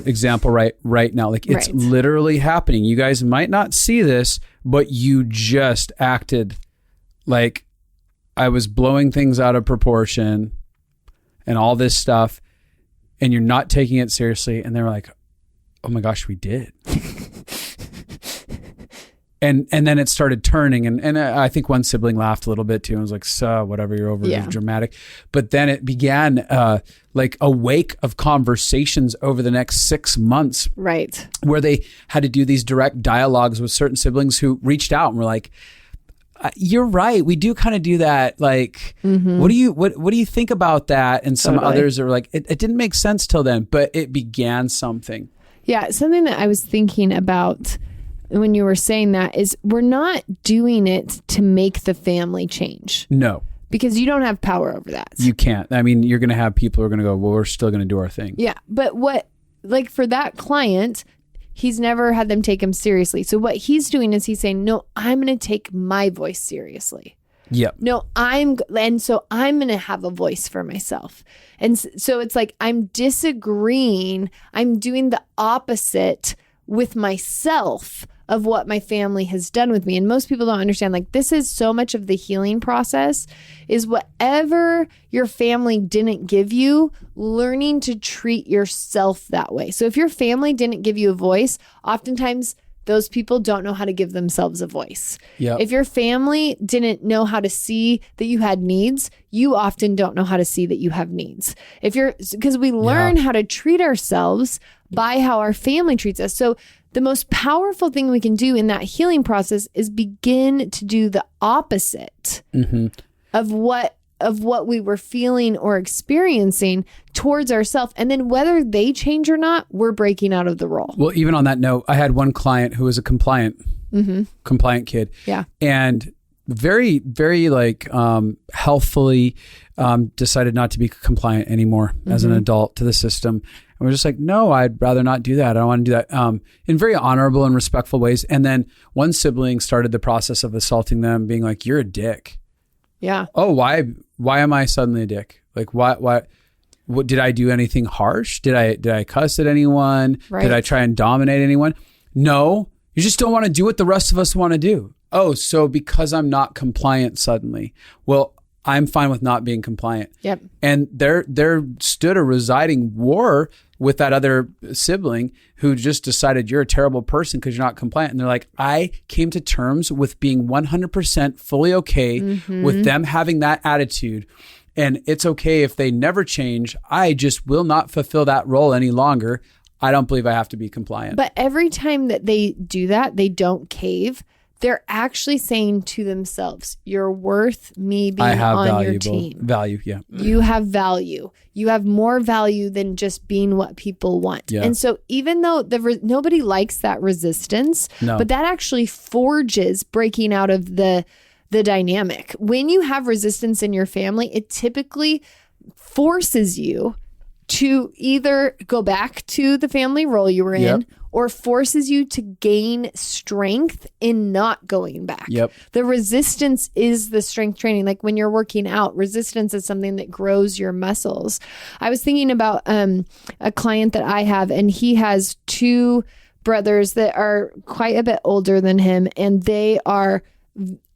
S1: example right now. Like it's literally happening. You guys might not see this, but you just acted like I was blowing things out of proportion and all this stuff, and you're not taking it seriously. And they were like, oh my gosh, we did. And then it started turning, and I think one sibling laughed a little bit too and was like, so whatever, you're over dramatic. But then it began like a wake of conversations over the next 6 months.
S2: Right.
S1: Where they had to do these direct dialogues with certain siblings who reached out and were like, you're right. We do kind of do that. Like, what do you think about that? And some others are like, it didn't make sense till then, but it began something.
S2: Yeah. Something that I was thinking about when you were saying that is we're not doing it to make the family change.
S1: No.
S2: Because you don't have power over that.
S1: You can't. I mean, you're going to have people who are going to go, well, we're still going to do our thing.
S2: Yeah. But like for that client, he's never had them take him seriously. So what he's doing is he's saying, no, I'm going to take my voice seriously.
S1: Yep.
S2: No, so I'm going to have a voice for myself. And so it's like, I'm disagreeing. I'm doing the opposite with myself of what my family has done with me. And most people don't understand, like, this is so much of the healing process is whatever your family didn't give you, learning to treat yourself that way. So if your family didn't give you a voice, oftentimes those people don't know how to give themselves a voice.
S1: Yep.
S2: If your family didn't know how to see that you had needs, you often don't know how to see that you have needs. Because we learn how to treat ourselves by how our family treats us. So the most powerful thing we can do in that healing process is begin to do the opposite of what we were feeling or experiencing towards ourselves. And then whether they change or not, we're breaking out of the role.
S1: Well, even on that note, I had one client who was a compliant kid. Yeah. And very, very healthfully decided not to be compliant anymore as an adult to the system. And we're just like, no, I'd rather not do that. I don't want to do that in very honorable and respectful ways. And then one sibling started the process of assaulting them, being like, you're a dick.
S2: Yeah.
S1: Oh, why am I suddenly a dick? Like, what did I do anything harsh? Did I cuss at anyone?
S2: Right.
S1: Did I try and dominate anyone? No, you just don't want to do what the rest of us want to do. Oh, so because I'm not compliant suddenly, well, I'm fine with not being compliant.
S2: Yep.
S1: And there stood a residing war with that other sibling who just decided you're a terrible person because you're not compliant. And they're like, I came to terms with being 100% fully okay with them having that attitude. And it's okay if they never change. I just will not fulfill that role any longer. I don't believe I have to be compliant.
S2: But every time that they do that, they don't cave. They're actually saying to themselves, you're worth me being on your team.
S1: Value, yeah.
S2: You have value. You have more value than just being what people want. Yeah. And so even though nobody likes that resistance, but that actually forges breaking out of the dynamic. When you have resistance in your family, it typically forces you to either go back to the family role you were in or forces you to gain strength in not going back.
S1: Yep.
S2: The resistance is the strength training. Like when you're working out, resistance is something that grows your muscles. I was thinking about a client that I have, and he has two brothers that are quite a bit older than him, and they are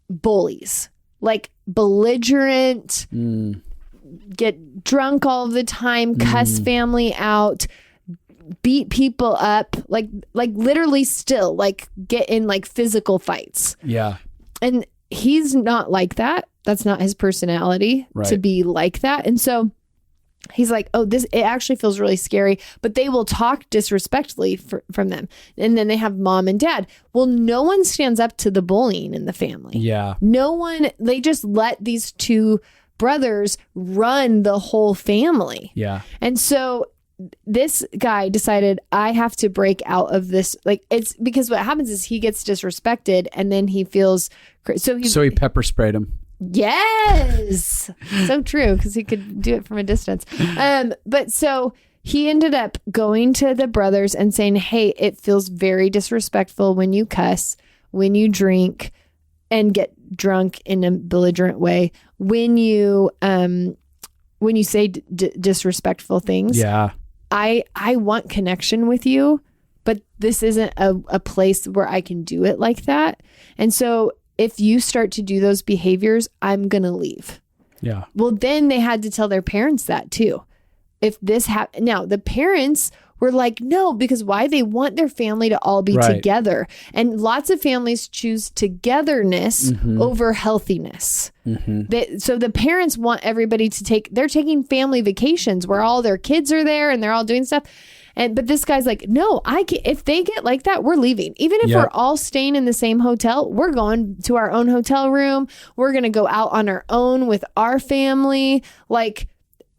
S2: bullies, like belligerent, get drunk all the time, cuss family out, beat people up, like literally still like get in like physical fights.
S1: Yeah.
S2: And he's not like that. That's not his personality to be like that. And so he's like, oh, it actually feels really scary, but they will talk disrespectfully from them. And then they have mom and dad. Well, no one stands up to the bullying in the family.
S1: Yeah.
S2: No one, they just let these two brothers run the whole family.
S1: Yeah.
S2: And so this guy decided, I have to break out of this. Like, it's because what happens is he gets disrespected and then he feels, so he
S1: pepper sprayed him.
S2: Yes. So true, because he could do it from a distance. But so he ended up going to the brothers and saying, hey, it feels very disrespectful when you cuss, when you drink and get drunk in a belligerent way, when you say disrespectful things.
S1: Yeah.
S2: I want connection with you, but this isn't a place where I can do it like that. And so if you start to do those behaviors, I'm going to leave.
S1: Yeah.
S2: Well, then they had to tell their parents that too. If this happened, now the parents were like, no, because why? They want their family to all be together. And lots of families choose togetherness over healthiness. So the parents want everybody to they're taking family vacations where all their kids are there and they're all doing stuff. But this guy's like, no, if they get like that, we're leaving. Even if we're all staying in the same hotel, we're going to our own hotel room. We're going to go out on our own with our family. Like,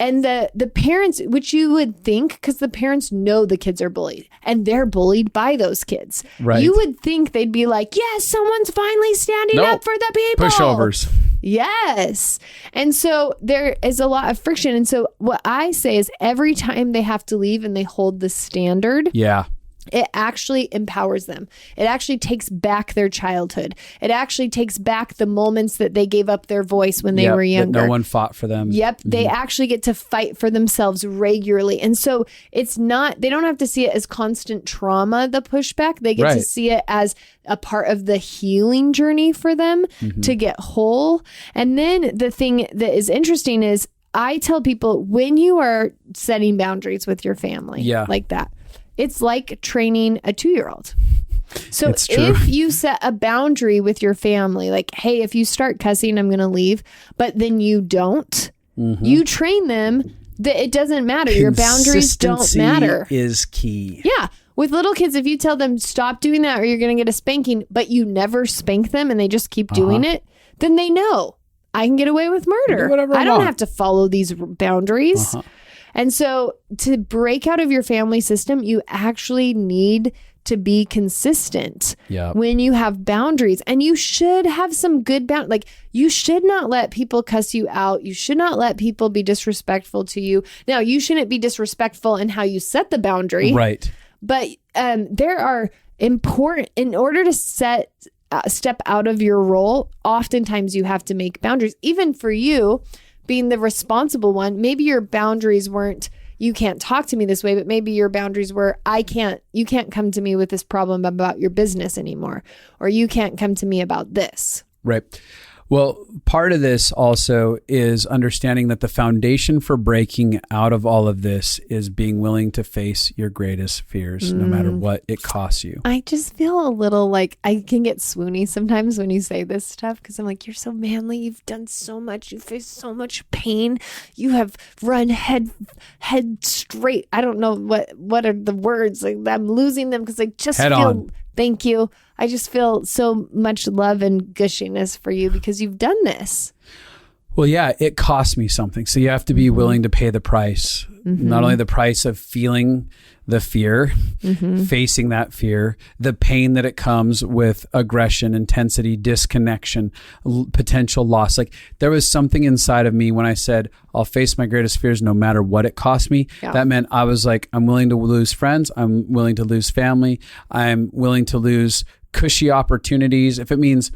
S2: and the parents, which you would think, because the parents know the kids are bullied and they're bullied by those kids.
S1: Right.
S2: You would think they'd be like, yes, someone's finally standing up for the people.
S1: Pushovers.
S2: Yes. And so there is a lot of friction. And so what I say is every time they have to leave and they hold the standard.
S1: Yeah.
S2: It actually empowers them. It actually takes back their childhood. It actually takes back the moments that they gave up their voice when they were younger.
S1: That no one fought for them.
S2: Yep. They actually get to fight for themselves regularly. And so it's not, they don't have to see it as constant trauma, the pushback. They get to see it as a part of the healing journey for them to get whole. And then the thing that is interesting is I tell people when you are setting boundaries with your family like that, it's like training a 2-year-old. So if you set a boundary with your family, like, hey, if you start cussing, I'm going to leave, but then you don't, you train them that it doesn't matter. Your boundaries don't matter.
S1: Is key.
S2: Yeah. With little kids, if you tell them stop doing that or you're going to get a spanking, but you never spank them and they just keep doing it, then they know I can get away with murder. I don't have to follow these boundaries. And so to break out of your family system, you actually need to be consistent when you have boundaries. And you should have some good boundaries. Like, you should not let people cuss you out. You should not let people be disrespectful to you. Now, you shouldn't be disrespectful in how you set the boundary.
S1: Right.
S2: But there are important, in order to step out of your role, oftentimes you have to make boundaries. Even for you, being the responsible one, maybe your boundaries weren't, you can't talk to me this way, but maybe your boundaries were, you can't come to me with this problem about your business anymore, or you can't come to me about this.
S1: Right. Well, part of this also is understanding that the foundation for breaking out of all of this is being willing to face your greatest fears, no matter what it costs you.
S2: I just feel a little like I can get swoony sometimes when you say this stuff, because I'm like, you're so manly. You've done so much. You faced so much pain. You have run head straight. I don't know what are the words. Like, I'm losing them because I just
S1: head
S2: feel
S1: on.
S2: Thank you. I just feel so much love and gushiness for you because you've done this.
S1: Well, yeah, it cost me something. So you have to be willing to pay the price. Not only the price of feeling the fear, facing that fear, the pain that it comes with aggression, intensity, disconnection, potential loss. Like, there was something inside of me when I said, I'll face my greatest fears no matter what it costs me. Yeah. That meant I was like, I'm willing to lose friends. I'm willing to lose family. I'm willing to lose cushy opportunities. If it means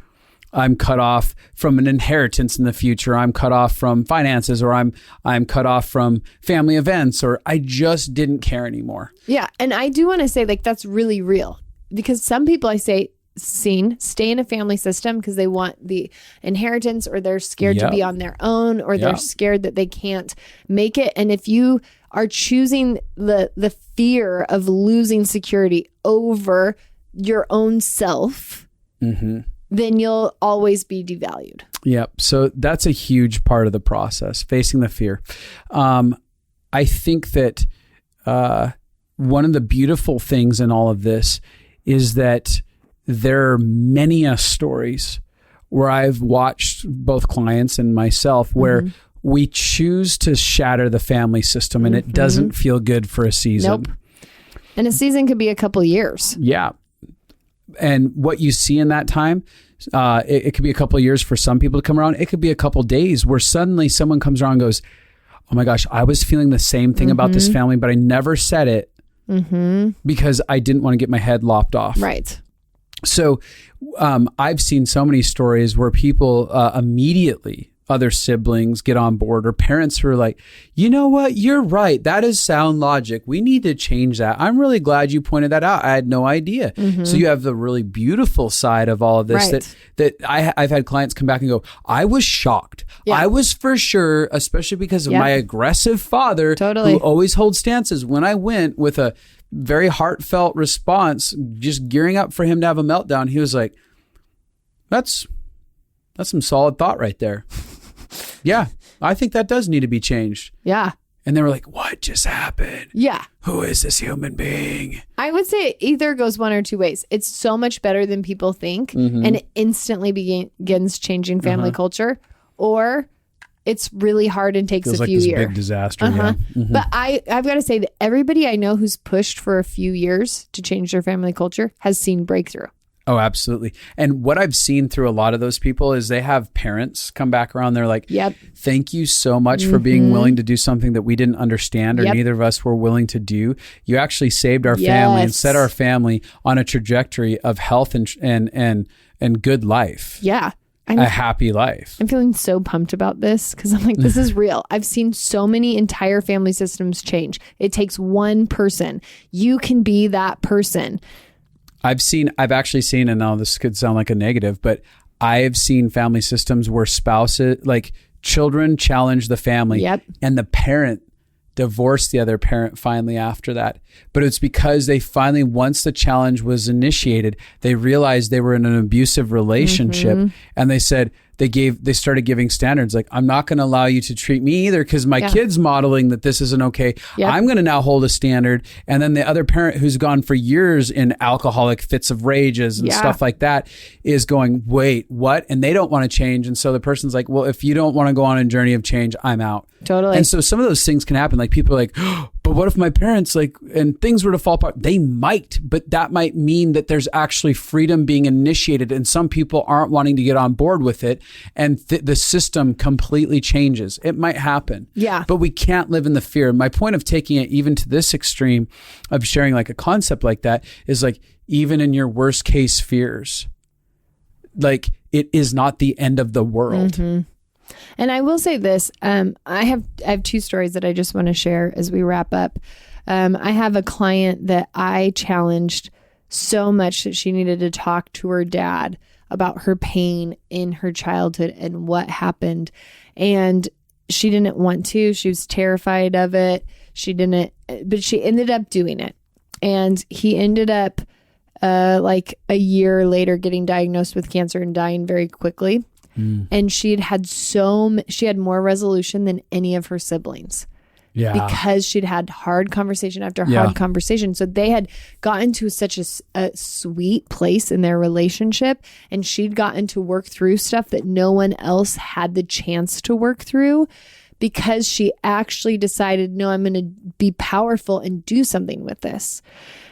S1: I'm cut off from an inheritance in the future. I'm cut off from finances, or I'm cut off from family events, or I just didn't care anymore.
S2: Yeah. And I do want to say, like, that's really real, because some people stay in a family system because they want the inheritance, or they're scared to be on their own, or they're scared that they can't make it. And if you are choosing the fear of losing security over your own self, then you'll always be devalued.
S1: Yep. So that's a huge part of the process, facing the fear. I think that one of the beautiful things in all of this is that there are many stories where I've watched both clients and myself where we choose to shatter the family system, and it doesn't feel good for a season.
S2: Nope. And a season could be a couple years.
S1: Yeah. And what you see in that time, it could be a couple of years for some people to come around. It could be a couple of days where suddenly someone comes around and goes, oh my gosh, I was feeling the same thing about this family, but I never said it because I didn't want to get my head lopped off.
S2: Right.
S1: So I've seen so many stories where people immediately, other siblings get on board, or parents who are like, you know what, you're right. That is sound logic. We need to change that. I'm really glad you pointed that out. I had no idea. So you have the really beautiful side of all of this that I've had clients come back and go, I was shocked. Yeah. I was for sure, especially because of my aggressive father who always holds stances. When I went with a very heartfelt response, just gearing up for him to have a meltdown, he was like, that's some solid thought right there. Yeah, I think that does need to be changed.
S2: Yeah.
S1: And they were like, what just happened?
S2: Yeah.
S1: Who is this human being?
S2: I would say it either goes one or two ways. It's so much better than people think, and it instantly begins changing family culture, or it's really hard and takes
S1: Feels
S2: a
S1: like
S2: few
S1: this
S2: years.
S1: Big disaster. Yeah.
S2: But I've got to say that everybody I know who's pushed for a few years to change their family culture has seen breakthrough.
S1: Oh, absolutely. And what I've seen through a lot of those people is they have parents come back around. They're like, thank you so much for being willing to do something that we didn't understand, or neither of us were willing to do. You actually saved our family and set our family on a trajectory of health and good life.
S2: Yeah.
S1: A happy life.
S2: I'm feeling so pumped about this because I'm like, this is real. I've seen so many entire family systems change. It takes one person. You can be that person.
S1: I've actually seen, and now this could sound like a negative, but I've seen family systems where spouses, like children, challenge the family, and the parent divorced the other parent finally after that. But it's because they finally, once the challenge was initiated, they realized they were in an abusive relationship, and they said, they started giving standards like, I'm not going to allow you to treat me either because my kid's modeling that this isn't okay. I'm going to now hold a standard. And then the other parent, who's gone for years in alcoholic fits of rages and stuff like that, is going, wait, what? And they don't want to change. And so the person's like, well, if you don't want to go on a journey of change, I'm out.
S2: Totally.
S1: And so some of those things can happen. Like people are like, oh, but what if my parents and things were to fall apart? They might, but that might mean that there's actually freedom being initiated, and some people aren't wanting to get on board with it, and the system completely changes. It might happen. Yeah. But we can't live in the fear. My point of taking it even to this extreme of sharing like a concept like that is like, even in your worst case fears, like it is not the end of the world.
S2: And I will say this, I have two stories that I just want to share as we wrap up. I have a client that I challenged so much that she needed to talk to her dad about her pain in her childhood and what happened. And she didn't want to. She was terrified of it. But she ended up doing it. And he ended up like a year later getting diagnosed with cancer and dying very quickly. And she had more resolution than any of her siblings. Yeah. Because she'd had hard conversation after hard conversation. So they had gotten to such a sweet place in their relationship, and she'd gotten to work through stuff that no one else had the chance to work through, because she actually decided, no, I'm going to be powerful and do something with this.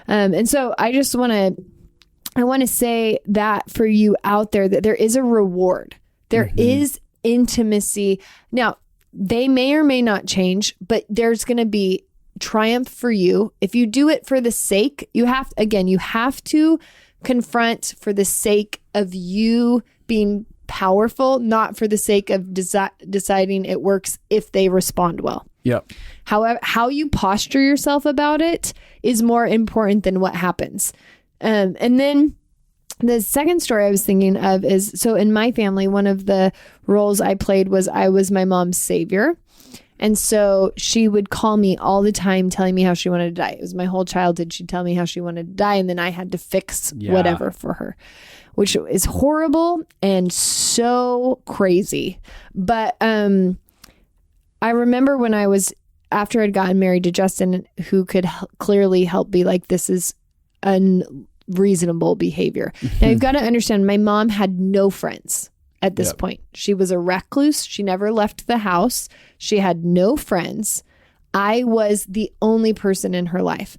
S2: And so I want to say that for you out there, that there is a reward. There is intimacy. Now, they may or may not change, but there's going to be triumph for you. If you do it for the sake, you have to confront for the sake of you being powerful, not for the sake of deciding it works if they respond well.
S1: Yep.
S2: However, how you posture yourself about it is more important than what happens. And then the second story I was thinking of is, so in my family, one of the roles I played was I was my mom's savior. And so she would call me all the time telling me how she wanted to die. It was my whole childhood. She'd tell me how she wanted to die, and then I had to fix whatever for her, which is horrible and so crazy. But I remember when I was, after I'd gotten married to Justin, who could clearly help be like, this is unreasonable behavior. Now you've got to understand, my mom had no friends at this point. She was a recluse. She never left the house. She had no friends. I was the only person in her life.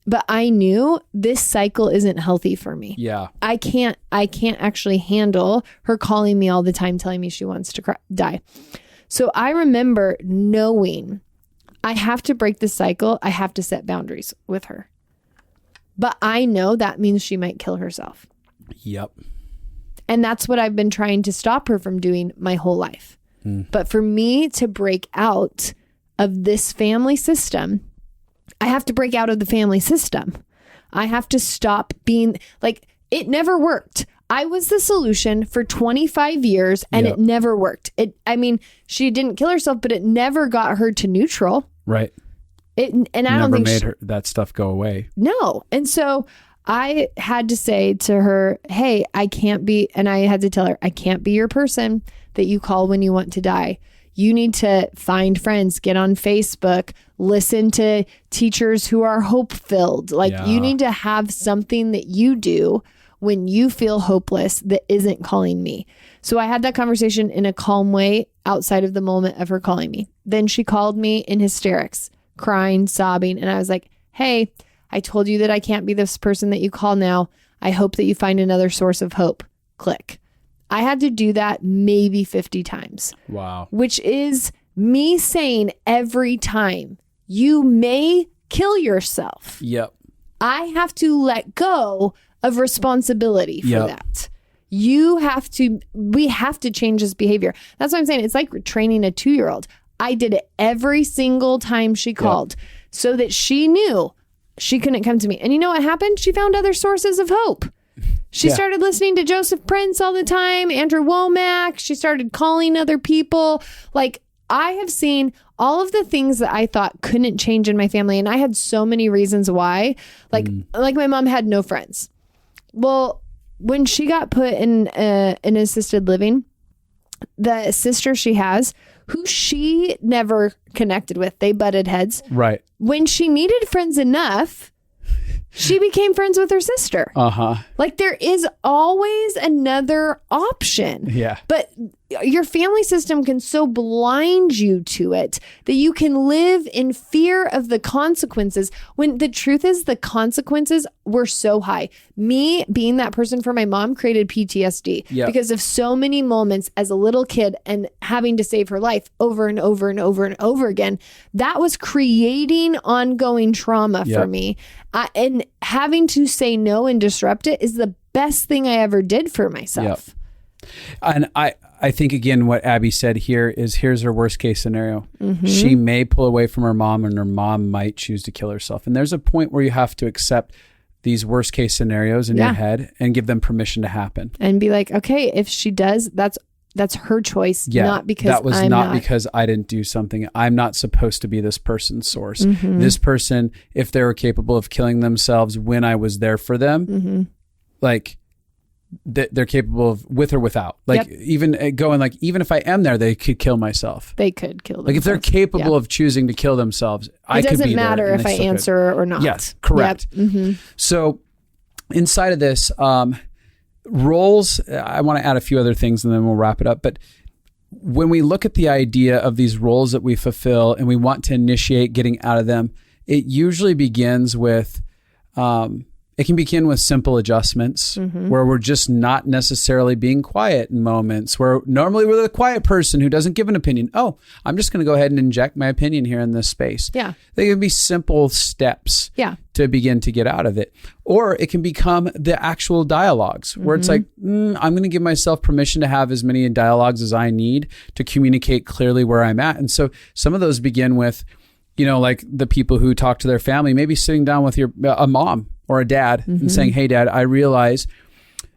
S2: But I knew this cycle isn't healthy for me.
S1: Yeah.
S2: I can't actually handle her calling me all the time telling me she wants to die. So I remember knowing I have to break the cycle. I have to set boundaries with her. But I know that means she might kill herself.
S1: Yep.
S2: And that's what I've been trying to stop her from doing my whole life. But for me to break out of this family system, I have to break out of the family system. I have to stop being like, it never worked. I was the solution for 25 years and it never worked. She didn't kill herself, but it never got her to neutral.
S1: Right.
S2: I don't think
S1: made her that stuff go away.
S2: No. And so I had to say to her, hey, I can't be, and I had to tell her, I can't be your person that you call when you want to die. You need to find friends, get on Facebook, listen to teachers who are hope-filled. You need to have something that you do when you feel hopeless that isn't calling me. So I had that conversation in a calm way outside of the moment of her calling me. Then she called me in hysterics, crying, sobbing. And I was like, hey, I told you that I can't be this person that you call now. I hope that you find another source of hope. Click. I had to do that maybe 50 times.
S1: Wow.
S2: Which is me saying every time, you may kill yourself.
S1: Yep.
S2: I have to let go of responsibility for that. We have to change this behavior. That's what I'm saying. It's like training a 2-year-old. I did it every single time she called so that she knew she couldn't come to me. And you know what happened? She found other sources of hope. She started listening to Joseph Prince all the time, Andrew Womack. She started calling other people. Like, I have seen all of the things that I thought couldn't change in my family. And I had so many reasons why. Like my mom had no friends. Well, when she got put in an assisted living, the sister she has, who she never connected with, they butted heads.
S1: Right.
S2: When she needed friends enough, she became friends with her sister. Like, there is always another option.
S1: Yeah.
S2: But your family system can so blind you to it that you can live in fear of the consequences, when the truth is the consequences were so high. Me being that person for my mom created PTSD because of so many moments as a little kid and having to save her life over and over and over and over again. That was creating ongoing trauma for me. And having to say no and disrupt it is the best thing I ever did for myself.
S1: And I think, again, what Abby said here is, here's her worst case scenario. She may pull away from her mom, and her mom might choose to kill herself. And there's a point where you have to accept these worst case scenarios in your head and give them permission to happen. And
S2: be like, okay, if she does, that's her choice, not because
S1: that was not because I didn't do something. I'm not supposed to be this person's source. This person, if they were capable of killing themselves when I was there for them, like, they're capable of, with or without. Like, even going, like, even if I am there, they could kill myself.
S2: They could kill themselves.
S1: Like, if they're capable of choosing to kill themselves, I could be there.
S2: It doesn't matter if I answer or not.
S1: Yes, correct. So inside of this, roles, I want to add a few other things and then we'll wrap it up. But when we look at the idea of these roles that we fulfill and we want to initiate getting out of them, it usually begins with It can begin with simple adjustments where we're just not necessarily being quiet in moments where normally we're the quiet person who doesn't give an opinion. Oh, I'm just going to go ahead and inject my opinion here in this space.
S2: Yeah.
S1: They can be simple steps to begin to get out of it. Or it can become the actual dialogues where it's like, I'm going to give myself permission to have as many dialogues as I need to communicate clearly where I'm at. And so some of those begin with, like the people who talk to their family, maybe sitting down with a mom or a dad and saying, hey, Dad, I realize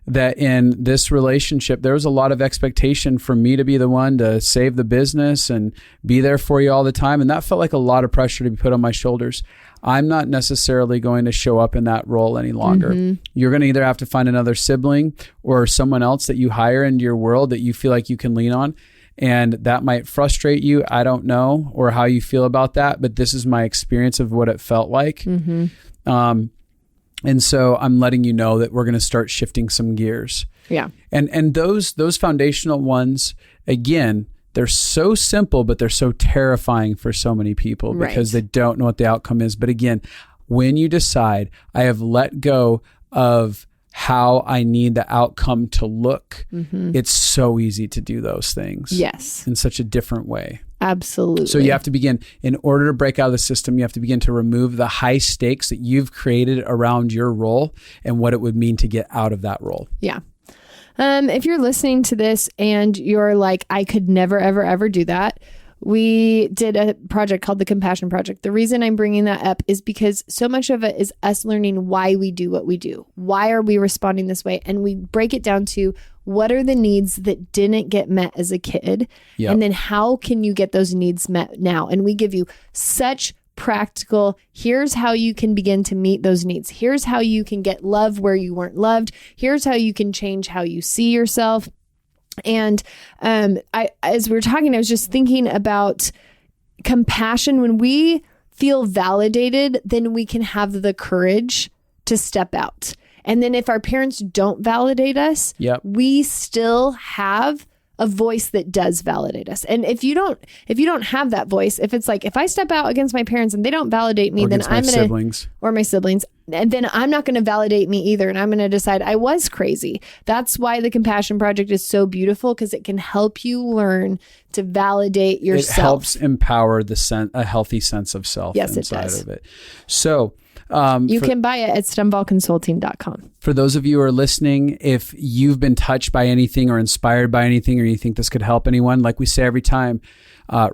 S1: that in this relationship, there was a lot of expectation for me to be the one to save the business and be there for you all the time. And that felt like a lot of pressure to be put on my shoulders. I'm not necessarily going to show up in that role any longer. You're going to either have to find another sibling or someone else that you hire into your world that you feel like you can lean on. And that might frustrate you. I don't know, or how you feel about that, but this is my experience of what it felt like. And so I'm letting you know that we're going to start shifting some gears.
S2: Yeah.
S1: And those foundational ones, again, they're so simple, but they're so terrifying for so many people because they don't know what the outcome is. But again, when you decide, I have let go of how I need the outcome to look, it's so easy to do those things.
S2: Yes.
S1: In such a different way.
S2: Absolutely.
S1: So you have to begin, in order to break out of the system, you have to begin to remove the high stakes that you've created around your role and what it would mean to get out of that role.
S2: Yeah. If you're listening to this and you're like, I could never, ever, ever do that. We did a project called the Compassion Project. The reason I'm bringing that up is because so much of it is us learning why we do what we do. Why are we responding this way? And we break it down to what are the needs that didn't get met as a kid?
S1: Yep.
S2: And then how can you get those needs met now? And we give you such practical, here's how you can begin to meet those needs. Here's how you can get love where you weren't loved. Here's how you can change how you see yourself. And as we were talking, I was just thinking about compassion. When we feel validated, then we can have the courage to step out. And then if our parents don't validate us, we still have a voice that does validate us. And if you don't have that voice, if it's like, if I step out against my parents and they don't validate me, then I'm going to, or my siblings, and then I'm not going to validate me either. And I'm going to decide I was crazy. That's why the Compassion Project is so beautiful, because it can help you learn to validate yourself.
S1: It helps empower a healthy sense of self inside of it. So,
S2: you can buy it at stumvalconsulting.com.
S1: For those of you who are listening, if you've been touched by anything or inspired by anything, or you think this could help anyone, like we say every time,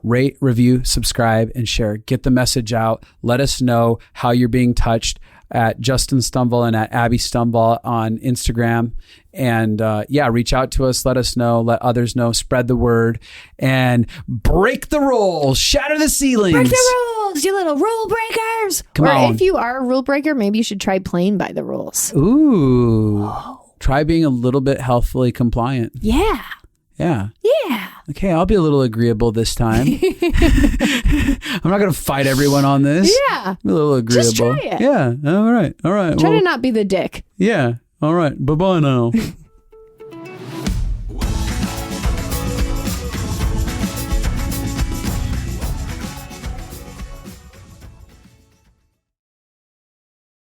S1: rate, review, subscribe, and share. Get the message out. Let us know how you're being touched at Justin Stumble and at Abby Stumble on Instagram. And reach out to us. Let us know. Let others know. Spread the word. And break the rules. Shatter the ceilings.
S2: Break the rules, you little rule breakers.
S1: Come on.
S2: Or if you are a rule breaker, maybe you should try playing by the rules.
S1: Ooh. Whoa. Try being a little bit healthfully compliant.
S2: Yeah.
S1: Yeah.
S2: Yeah.
S1: Okay, I'll be a little agreeable this time. I'm not going to fight everyone on this.
S2: Yeah.
S1: Be a little agreeable.
S2: Just try it.
S1: Yeah. All right.
S2: Try to not be the dick.
S1: Yeah. All right. Bye-bye now.